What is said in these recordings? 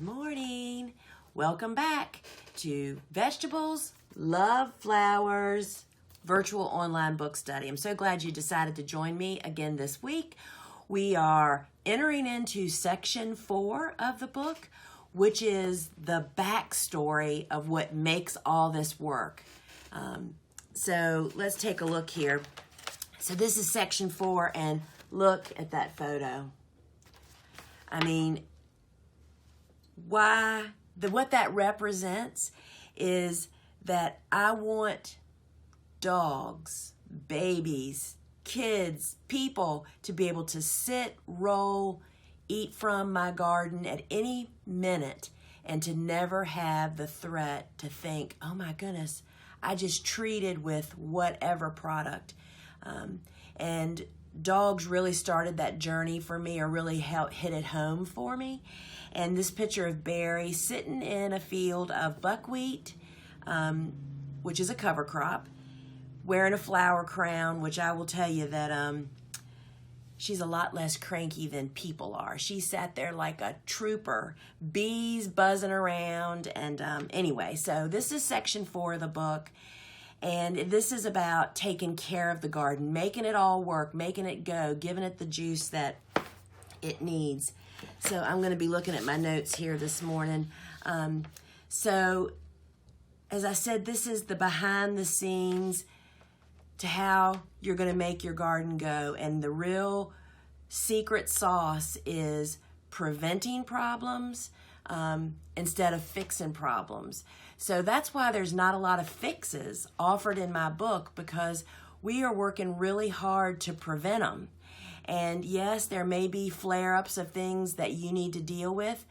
Good morning. Welcome back to Vegetables, Love Flowers, virtual online book study. I'm so glad you decided to join me again this week. We are entering into section 4 of the book, which is the backstory of what makes all this work. So let's take a look here. So this is section 4, and look at that photo. I mean, what that represents is that I want dogs, babies, kids, people to be able to sit, roll, eat from my garden at any minute, and to never have the threat to think, oh my goodness, I just treated with whatever product. And dogs really started that journey for me, or really hit it home for me. And this picture of Barry sitting in a field of buckwheat, which is a cover crop, wearing a flower crown, which I will tell you that she's a lot less cranky than people are. She sat there like a trooper, bees buzzing around. And anyway, so this is section 4 of the book. And this is about taking care of the garden, making it all work, making it go, giving it the juice that it needs. So I'm going to be looking at my notes here this morning. So as I said, this is the behind the scenes to how you're going to make your garden go. And the real secret sauce is preventing problems instead of fixing problems. So that's why there's not a lot of fixes offered in my book, because we are working really hard to prevent them. And yes, there may be flare-ups of things that you need to deal with,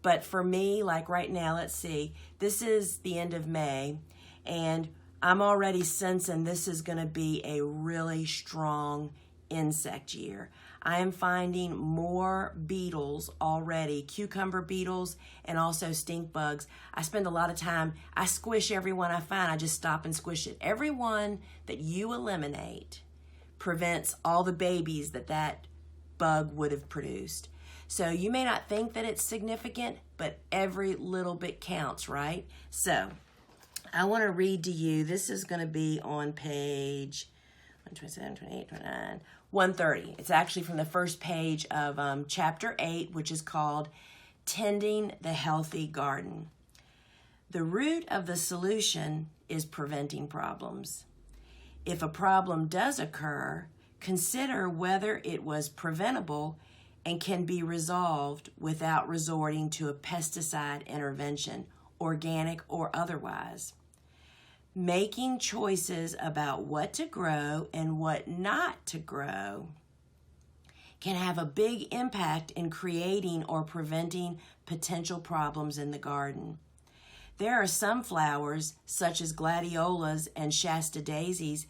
but for me, like right now, let's see, this is the end of May, and I'm already sensing this is going to be a really strong insect year. I am finding more beetles already, cucumber beetles and also stink bugs. I spend a lot of time, I squish every one I find. I just stop and squish it. Every one that you eliminate prevents all the babies that bug would have produced. So you may not think that it's significant, but every little bit counts, right? So I want to read to you. This is going to be on page 127, 28, 29, 130. It's actually from the first page of chapter 8, which is called Tending the Healthy Garden. The root of the solution is preventing problems. If a problem does occur, consider whether it was preventable and can be resolved without resorting to a pesticide intervention, organic or otherwise. Making choices about what to grow and what not to grow can have a big impact in creating or preventing potential problems in the garden. There are some flowers, such as gladiolas and Shasta daisies,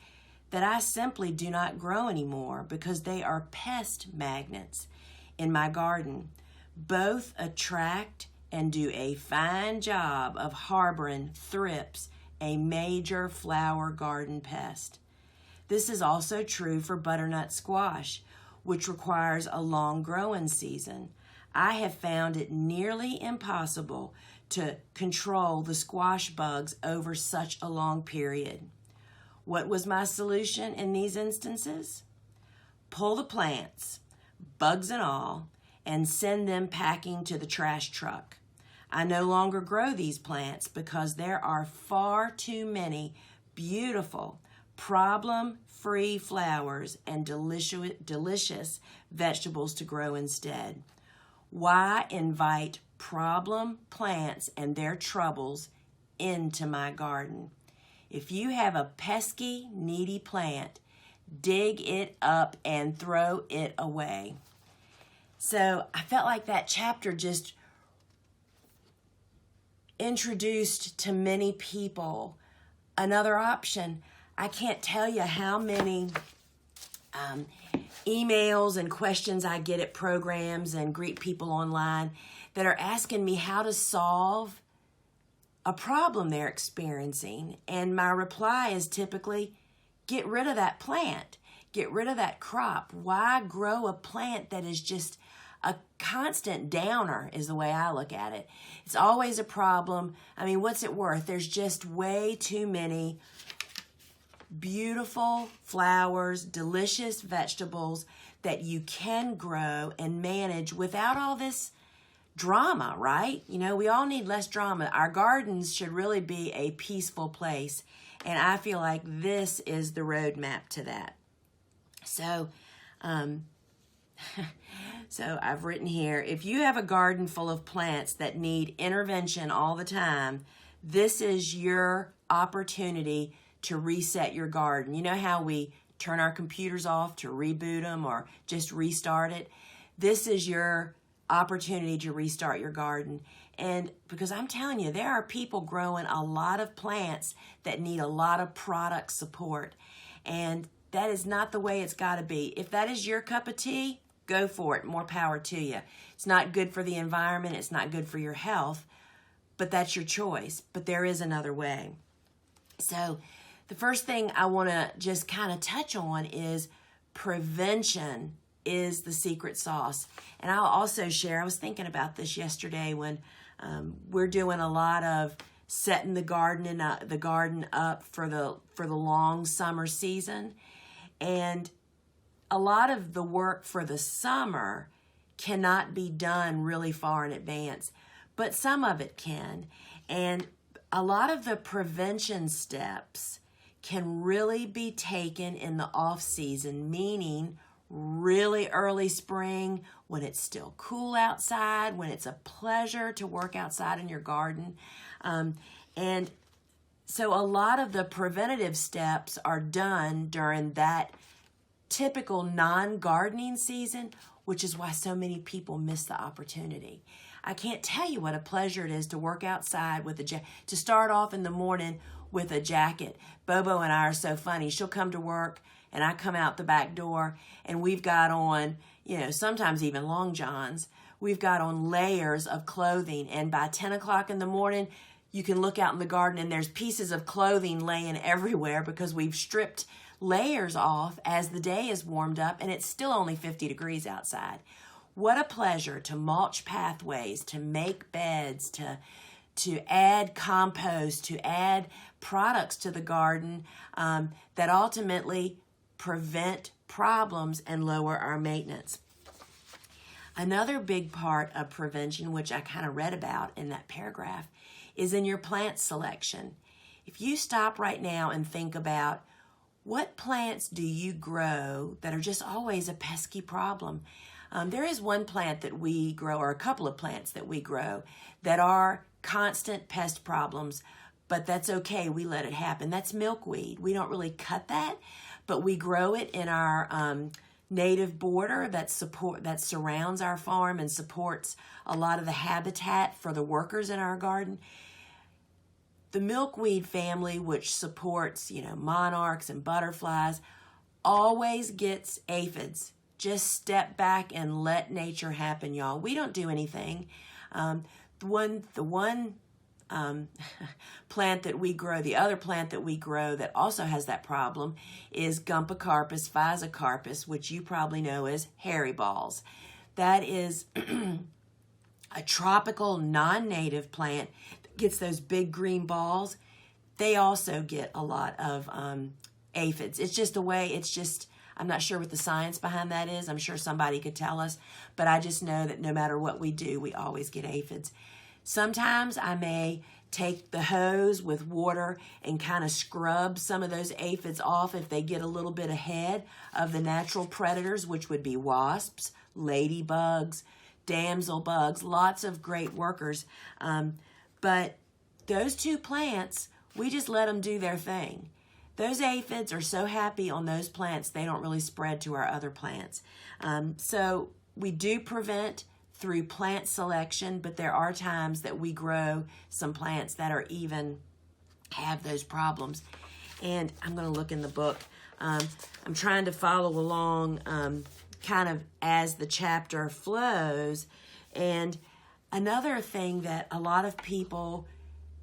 that I simply do not grow anymore because they are pest magnets in my garden. Both attract and do a fine job of harboring thrips, a major flower garden pest. This is also true for butternut squash, which requires a long growing season. I have found it nearly impossible to control the squash bugs over such a long period. What was my solution in these instances? Pull the plants, bugs and all, and send them packing to the trash truck. I no longer grow these plants because there are far too many beautiful, problem-free flowers and delicious vegetables to grow instead. Why invite problem plants and their troubles into my garden? If you have a pesky, needy plant, dig it up and throw it away. So I felt like that chapter just introduced to many people another option. I can't tell you how many emails and questions I get at programs and greet people online that are asking me how to solve a problem they're experiencing. And my reply is typically, get rid of that plant. Get rid of that crop. Why grow a plant that is just a constant downer is the way I look at it. It's always a problem. I mean, what's it worth? There's just way too many beautiful flowers, delicious vegetables that you can grow and manage without all this drama, right? You know, we all need less drama. Our gardens should really be a peaceful place, and I feel like this is the roadmap to that. So, so I've written here, if you have a garden full of plants that need intervention all the time, this is your opportunity to reset your garden. You know how we turn our computers off to reboot them or just restart it? This is your opportunity to restart your garden. And because I'm telling you, there are people growing a lot of plants that need a lot of product support. And that is not the way it's got to be. If that is your cup of tea, go for it. More power to you. It's not good for the environment. It's not good for your health. But that's your choice. But there is another way. So the first thing I want to just kind of touch on is prevention is the secret sauce. And I'll also share, I was thinking about this yesterday when we're doing a lot of setting the garden up for the long summer season. And a lot of the work for the summer cannot be done really far in advance, but some of it can. And a lot of the prevention steps can really be taken in the off season, meaning really early spring when it's still cool outside, when it's a pleasure to work outside in your garden. And so a lot of the preventative steps are done during that typical non-gardening season, which is why so many people miss the opportunity. I can't tell you what a pleasure it is to work outside with to start off in the morning with a jacket. Bobo and I are so funny. She'll come to work and I come out the back door and we've got on, sometimes even long johns. We've got on layers of clothing, and by 10 o'clock in the morning, you can look out in the garden and there's pieces of clothing laying everywhere because we've stripped layers off as the day is warmed up and it's still only 50 degrees outside. What a pleasure to mulch pathways, to make beds, to add compost, to add products to the garden that ultimately prevent problems and lower our maintenance. Another big part of prevention, which I kind of read about in that paragraph, is in your plant selection. If you stop right now and think about what plants do you grow that are just always a pesky problem? There is one plant that we grow, or a couple of plants that we grow, that are constant pest problems, but that's okay. We let it happen. That's milkweed. We don't really cut that, but we grow it in our native border that surrounds our farm and supports a lot of the habitat for the workers in our garden. The milkweed family, which supports, monarchs and butterflies, always gets aphids. Just step back and let nature happen, y'all. We don't do anything. The one plant that we grow, the other plant that we grow that also has that problem is Gumpacarpus physocarpus, which you probably know as hairy balls. That is a tropical non-native plant that gets those big green balls. They also get a lot of aphids. It's just a way, I'm not sure what the science behind that is. I'm sure somebody could tell us, but I just know that no matter what we do, we always get aphids. Sometimes I may take the hose with water and kind of scrub some of those aphids off if they get a little bit ahead of the natural predators, which would be wasps, ladybugs, damsel bugs, lots of great workers. But those two plants, we just let them do their thing. Those aphids are so happy on those plants, they don't really spread to our other plants. So we do prevent through plant selection, but there are times that we grow some plants that are even have those problems. And I'm going to look in the book. I'm trying to follow along kind of as the chapter flows. And another thing that a lot of people,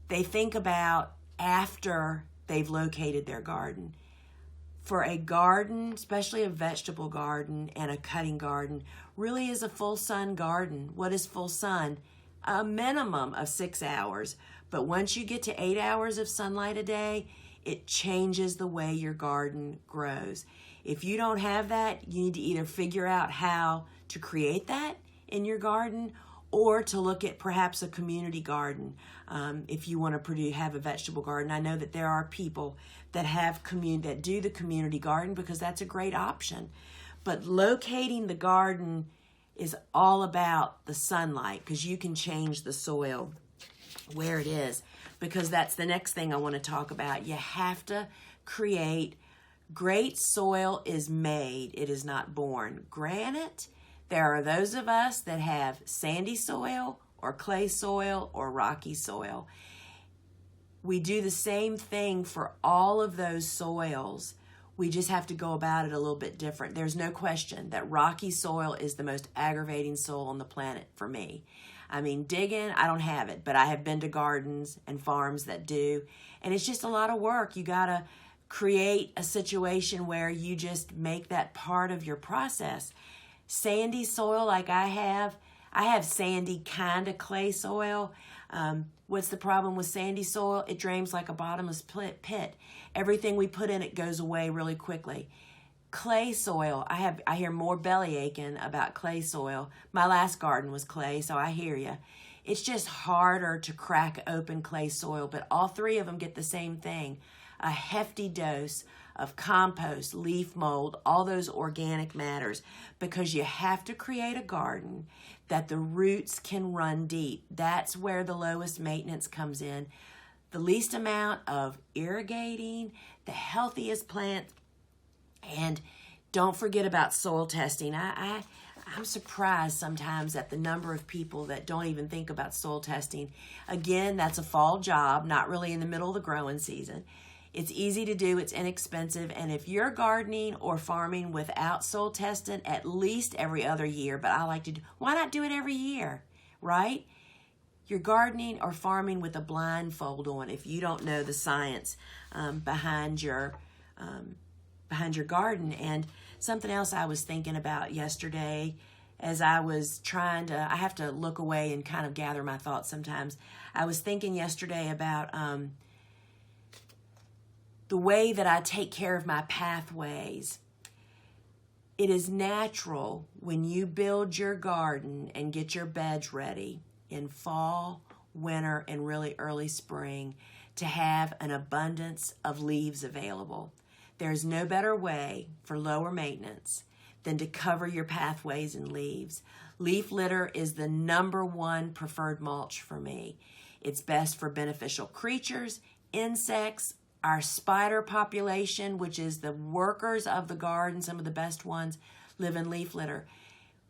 they think about after they've located their garden. for a garden, especially a vegetable garden and a cutting garden, really is a full sun garden. What is full sun? A minimum of 6 hours. But once you get to 8 hours of sunlight a day, it changes the way your garden grows. If you don't have that, you need to either figure out how to create that in your garden, or to look at perhaps a community garden if you want to have a vegetable garden. I know that there are people that that do the community garden, because that's a great option. But locating the garden is all about the sunlight, because you can change the soil where it is, because that's the next thing I want to talk about. You have to create. Great soil is made, it is not born. Granted, there are those of us that have sandy soil or clay soil or rocky soil. We do the same thing for all of those soils. We just have to go about it a little bit different. There's no question that rocky soil is the most aggravating soil on the planet for me. I mean, digging, I don't have it, but I have been to gardens and farms that do, and it's just a lot of work. You gotta create a situation where you just make that part of your process. Sandy soil like I have sandy kind of clay soil. What's the problem with sandy soil? It drains like a bottomless pit. Everything we put in it goes away really quickly. Clay soil, I hear more belly aching about clay soil. My last garden was clay, so I hear you. It's just harder to crack open clay soil, but all three of them get the same thing. A hefty dose of compost, leaf mold, all those organic matters, because you have to create a garden that the roots can run deep. That's where the lowest maintenance comes in. The least amount of irrigating, the healthiest plant, and don't forget about soil testing. I'm surprised sometimes at the number of people that don't even think about soil testing. Again, that's a fall job, not really in the middle of the growing season. It's easy to do, it's inexpensive, and if you're gardening or farming without soil testing, at least every other year, but I like to do, why not do it every year, right? You're gardening or farming with a blindfold on if you don't know the science behind your garden. And something else I was thinking about yesterday as I was I have to look away and kind of gather my thoughts sometimes. I was thinking yesterday about the way that I take care of my pathways. It is natural when you build your garden and get your beds ready in fall, winter, and really early spring to have an abundance of leaves available. There's no better way for lower maintenance than to cover your pathways in leaves. Leaf litter is the #1 preferred mulch for me. It's best for beneficial creatures, insects, our spider population, which is the workers of the garden, some of the best ones, live in leaf litter.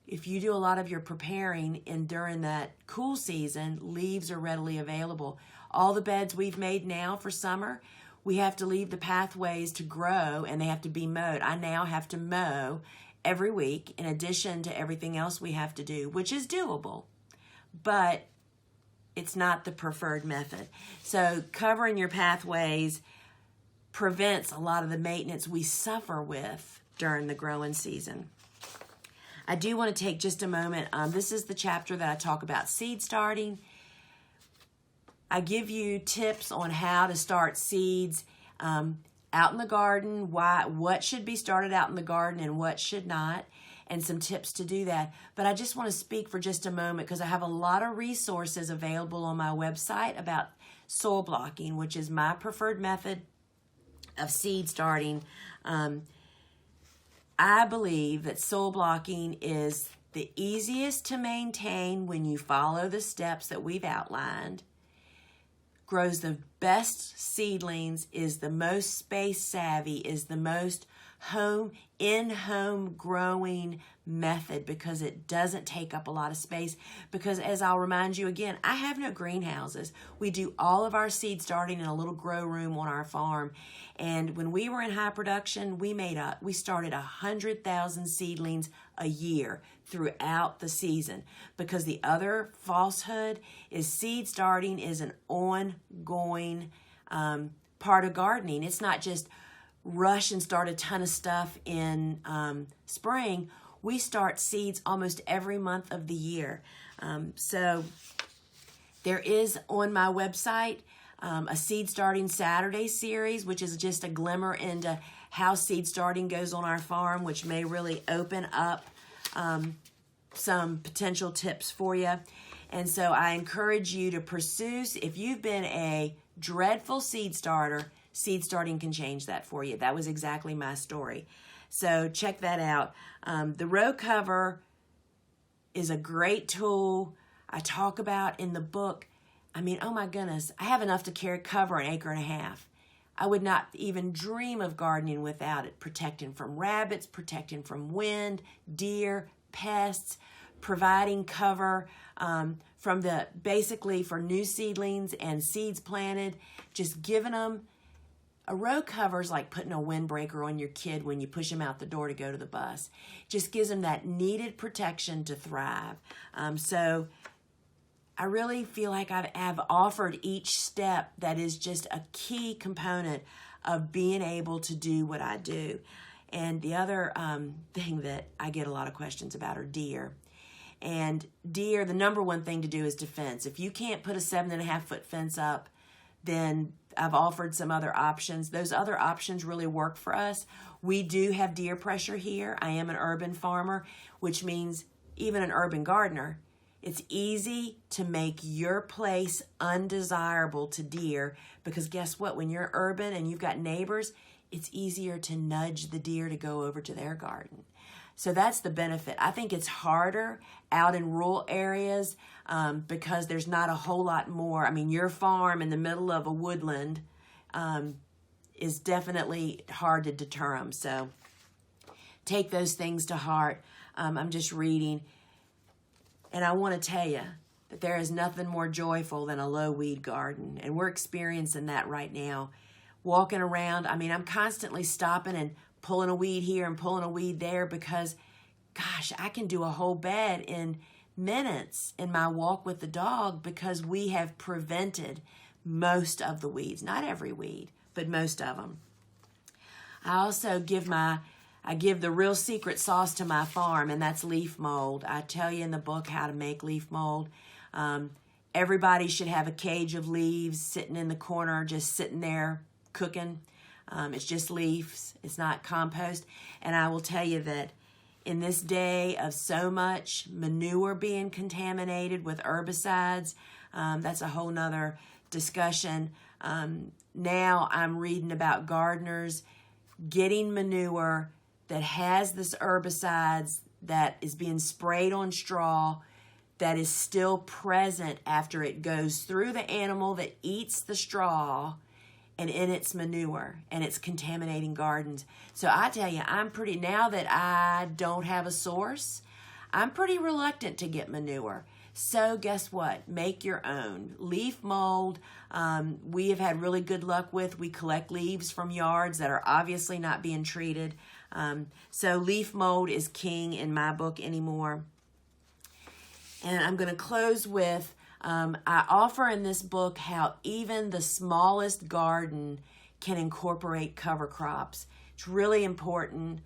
If you do a lot of your preparing during that cool season, leaves are readily available. All the beds we've made now for summer, we have to leave the pathways to grow, and they have to be mowed. I now have to mow every week in addition to everything else we have to do, which is doable, but it's not the preferred method. So covering your pathways prevents a lot of the maintenance we suffer with during the growing season. I do want to take just a moment. This is the chapter that I talk about seed starting. I give you tips on how to start seeds out in the garden, what should be started out in the garden and what should not, and some tips to do that. But I just want to speak for just a moment because I have a lot of resources available on my website about soil blocking, which is my preferred method of seed starting. I believe that soil blocking is the easiest to maintain when you follow the steps that we've outlined, grows the best seedlings, is the most space savvy, is the most in-home growing method because it doesn't take up a lot of space. Because as I'll remind you again, I have no greenhouses. We do all of our seed starting in a little grow room on our farm. And when we were in high production, we started 100,000 seedlings a year throughout the season. Because the other falsehood is seed starting is an ongoing part of gardening. It's not just rush and start a ton of stuff in spring, we start seeds almost every month of the year. So there is on my website a Seed Starting Saturday series, which is just a glimmer into how seed starting goes on our farm, which may really open up some potential tips for you. And so I encourage you to pursue, if you've been a dreadful seed starter, seed starting can change that for you. That was exactly my story. So check that out. The row cover is a great tool. I talk about in the book, I mean, oh my goodness, I have enough to cover an acre and a half. I would not even dream of gardening without it. Protecting from rabbits, protecting from wind, deer, pests, providing cover basically for new seedlings and seeds planted, just giving them. A row cover is like putting a windbreaker on your kid when you push him out the door to go to the bus. Just gives them that needed protection to thrive. So I really feel like I've offered each step that is just a key component of being able to do what I do. And the other thing that I get a lot of questions about are deer. And deer, the number one thing to do is to fence. If you can't put a 7.5-foot fence up, then I've offered some other options. Those other options really work for us. We do have deer pressure here. I am an urban farmer, which means even an urban gardener. It's easy to make your place undesirable to deer because guess what? When you're urban and you've got neighbors, it's easier to nudge the deer to go over to their garden. So that's the benefit. I think it's harder out in rural areas because there's not a whole lot more. I mean, your farm in the middle of a woodland is definitely hard to deter them. So take those things to heart. I'm just reading. And I want to tell you that there is nothing more joyful than a low weed garden. And we're experiencing that right now. Walking around, I mean, I'm constantly stopping and pulling a weed here and pulling a weed there because, gosh, I can do a whole bed in minutes in my walk with the dog because we have prevented most of the weeds. Not every weed, but most of them. I also give the real secret sauce to my farm, and that's leaf mold. I tell you in the book how to make leaf mold. Everybody should have a cage of leaves sitting in the corner, just sitting there cooking. It's just leaves. It's not compost. And I will tell you that in this day of so much manure being contaminated with herbicides, that's a whole nother discussion. Now I'm reading about gardeners getting manure that has this herbicides that is being sprayed on straw that is still present after it goes through the animal that eats the straw and in its manure, and it's contaminating gardens. So I tell you, now that I don't have a source, I'm pretty reluctant to get manure. So guess what? Make your own. Leaf mold, we have had really good luck with. We collect leaves from yards that are obviously not being treated. So leaf mold is king in my book anymore. And I'm going to close with, I offer in this book how even the smallest garden can incorporate cover crops. It's really important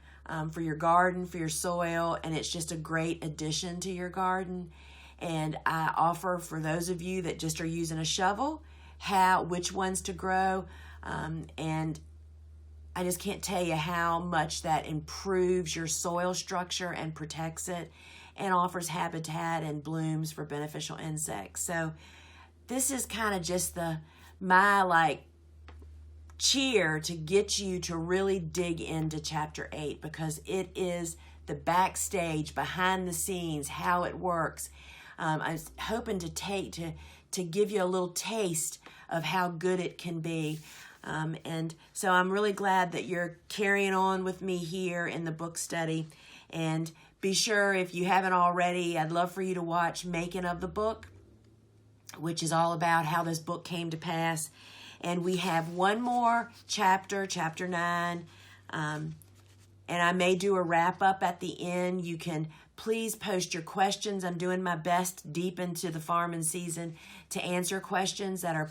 for your garden, for your soil, and it's just a great addition to your garden. And I offer for those of you that just are using a shovel, which ones to grow. And I just can't tell you how much that improves your soil structure and protects it and offers habitat and blooms for beneficial insects. So this is kind of just my cheer to get you to really dig into chapter 8 because it is the backstage, behind the scenes, how it works. I was hoping to give you a little taste of how good it can be. And so I'm really glad that you're carrying on with me here in the book study. And be sure, if you haven't already, I'd love for you to watch Making of the Book, which is all about how this book came to pass. And we have one more chapter, chapter 9. And I may do a wrap up at the end. You can please post your questions. I'm doing my best deep into the farming season to answer questions that are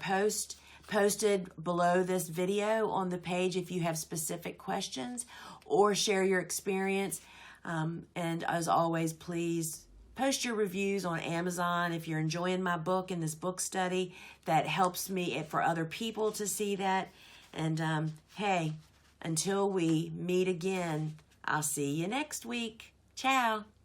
posted below this video on the page if you have specific questions or share your experience. And as always, please post your reviews on Amazon if you're enjoying my book and this book study. That helps me for other people to see that. And hey, until we meet again, I'll see you next week. Ciao.